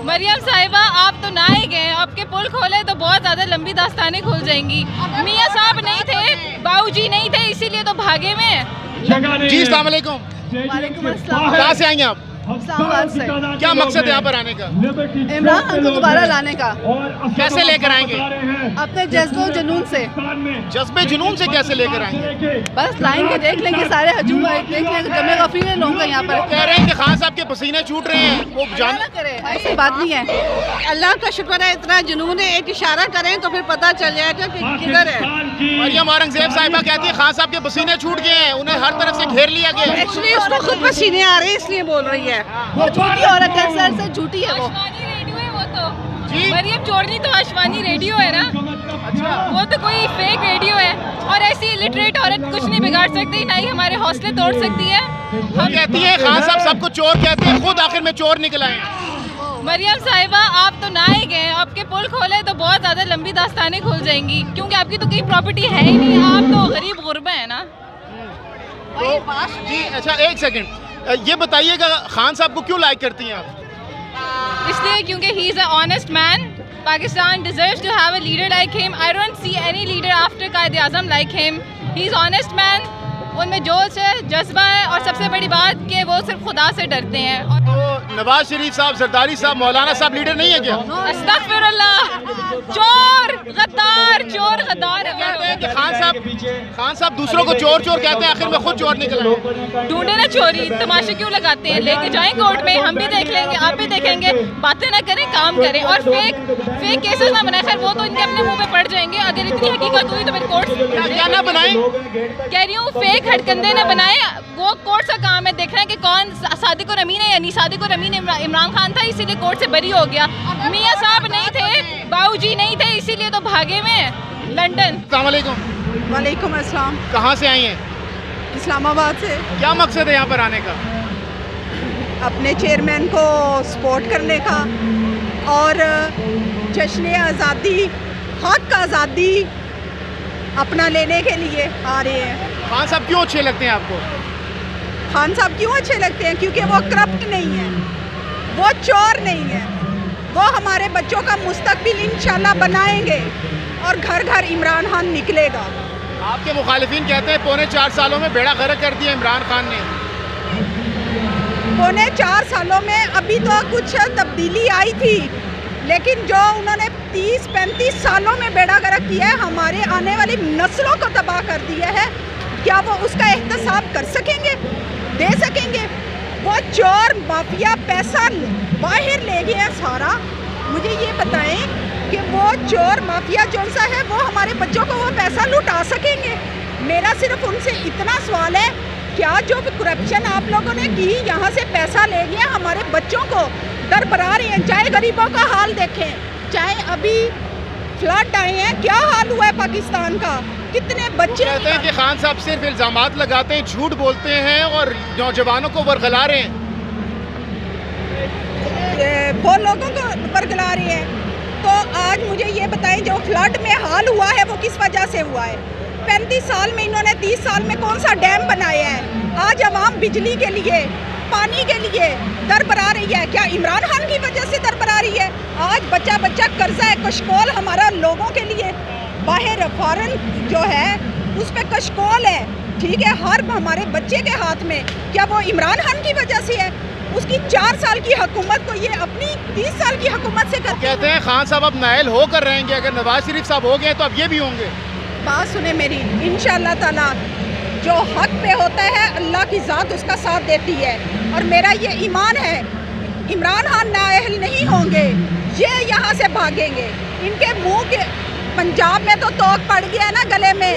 मरियम साहिबा आप तो ना ही गए, आपके पुल खोले तो बहुत ज्यादा लंबी दास्तानें खुल जाएंगी। मियाँ साहब नहीं थे, बाबूजी नहीं थे, इसीलिए तो भागे में। जी अस्सलाम वालेकुम। वालेकुम अस्सलाम। कहाँ से आएंगे आप? इस्लामाबाद से। क्या मकसद है यहाँ पर आने का? इमरान खान को दोबारा लाने का। कैसे लेकर आएंगे? अपने जज्बे जुनून से। जज्बे जुनून से कैसे लेकर आएंगे? बस लाएंगे, देख लेंगे सारे हजूम देख लेंगे, जमे गफीर है लोगों का यहाँ पर। कह रहे हैं कि खान साहब के पसीने छूट रहे हैं, वो जान ना करे, ऐसी बात नहीं है। अल्लाह का शुक्र है, इतना जुनून है, एक इशारा करें तो फिर पता चल जाएगा कि किधर है। मरियम औरंगजेब साहिबा कहती है खान साहब के पसीने छूट गए हैं, उन्हें हर तरफ से घेर लिया गया। एक्चुअली उसको खुद पसीने आ रहे हैं इसलिए बोल रही है। वो झूठी औरत है, सर से झूठी है वो। आशवानी रेडियो है वो तो। जी? मरियम चोरनी तो आशवानी रेडियो है ना, वो तो कोई फेक रेडियो है। और ऐसी इलिटरेट औरत कुछ नहीं बिगाड़ सकती, ना ही हमारे हौसले तोड़ सकती है। हम कहती है खान साहब सबको चोर कहते हैं, खुद आखिर में चोर निकल आए। मरियम साहिबा आप तो ना ही गए, आपके पुल खोले तो बहुत ज्यादा लंबी दास्तानें खुल जाएंगी, क्योंकि आपकी तो कोई प्रॉपर्टी है ही नहीं, आप तो गरीब गुरबा है ना। तो जी अच्छा एक सेकंड, ये बताइएगा खान साहब को क्यों लाइक करती हैं आप? इसलिए क्योंकि he is a honest man. Pakistan deserves to have a leader like him. I don't see any leader after Quaid Azam like him. He is honest man, उनमें जोश है, जज्बा है, और सबसे बड़ी बात कि वो सिर्फ खुदा से डरते हैं। तो नवाज शरीफ साहब, जरदारी साहब, मौलाना साहब लीडर नहीं है क्या? अस्तगफिरुल्लाह, चोर गद्दार, चोर गद्दार है। कहते हैं कि खान साहब दूसरों को चोर चोर कहते हैं, आखिर में खुद चोर निकल आए। ढूंढे ना चोरी, तमाशे क्यों लगाते हैं? लेके जाएं कोर्ट में, हम भी देख लेंगे, आप भी देखेंगे। बातें ना करें, काम करें, और फेक केसेस ना बनाए। खैर वो तो इनके अपने मुंह पे पड़ जाएंगे, अगर इतनी हकीकत हुई तो फिर कोर्ट क्या ना बनाए? कह रही हूँ फेक हड़कंदे ना बनाए। वो कोर्ट का काम है देखना है कि कौन सादिक और अमीन है या नहीं। सादिक और अमीन इमरान खान था, इसीलिए कोर्ट से बरी हो गया। मियाँ साहब नहीं थे, बाबूजी नहीं थे, इसीलिए तो भागे में लंदन। अस्सलाम वालेकुम। वालेकुम अस्सलाम। कहाँ से आई हैं? इस्लामाबाद से। क्या मकसद है यहाँ पर आने का? अपने चेयरमैन को सपोर्ट करने का और जश्न आज़ादी, हक आज़ादी अपना लेने के लिए आ रहे हैं। खान साहब क्यों अच्छे लगते हैं आपको? खान साहब क्यों अच्छे लगते हैं? क्योंकि वो करप्ट नहीं है, वो चोर नहीं है, वो हमारे बच्चों का मुस्तकबिल इंशाल्लाह बनाएंगे और घर घर इमरान खान निकलेगा। आपके मुखालिफिन कहते हैं पौने 4 सालों में बेड़ा गर्क कर दिया इमरान खान ने। पौने 4 सालों में अभी तो कुछ तब्दीली आई थी, लेकिन जो उन्होंने 30-35 सालों में बेड़ा गर्क किया है, हमारे आने वाली नस्लों को तबाह कर दिया है, क्या वो उसका एहतसाब कर सकेंगे, दे सकेंगे? वो चोर माफिया पैसा बाहर ले गया सारा। मुझे ये बताएं कि वो चोर माफिया जो सा है, वो हमारे बच्चों को वो पैसा लुटा सकेंगे? मेरा सिर्फ उनसे इतना सवाल है, क्या जो करप्शन आप लोगों ने की, यहाँ से पैसा ले गया, हमारे बच्चों को दरबरा रहे हैं? चाहे गरीबों का हाल देखें, चाहे अभी फ्लड आए हैं, क्या हाल हुआ है पाकिस्तान का, कितने बच्चे। कहते हैं कि खान साहब सिर्फ इल्जामात लगाते हैं, झूठ बोलते हैं और नौजवानों को वर्गला रहे हैं। वो लोगों को वर्गला रहे हैं। तो आज मुझे ये बताएं, जो फ्लड में हाल हुआ है वो किस वजह से हुआ है? 35 साल में इन्होंने 30 साल में कौन सा डैम बनाया है? आज आवाम बिजली के लिए, पानी के लिए दरबरा रही है, क्या इमरान खान की वजह से दरबरा रही है? आज बच्चा बच्चा कर्जा है, कशकोल हमारा लोगों के लिए बाहर फॉरेन जो है उस पर कशकोल है, ठीक है, हर हमारे बच्चे के हाथ में, क्या वो इमरान खान की वजह से है? उसकी 4 साल की हुकूमत को ये अपनी 30 साल की हुकूमत से कर। कहते हैं खान साहब अब नायल होकर रहेंगे, अगर नवाज शरीफ साहब हो गए तो अब ये भी होंगे। बात सुने मेरी, इंशाअल्लाह ताला जो हक पे होता है अल्लाह की ज़ात उसका साथ देती है, और मेरा ये ईमान है इमरान खान नाअहल नहीं होंगे, ये यहाँ से भागेंगे। इनके मुंह के पंजाब में तो तोक पड़ गया ना गले में।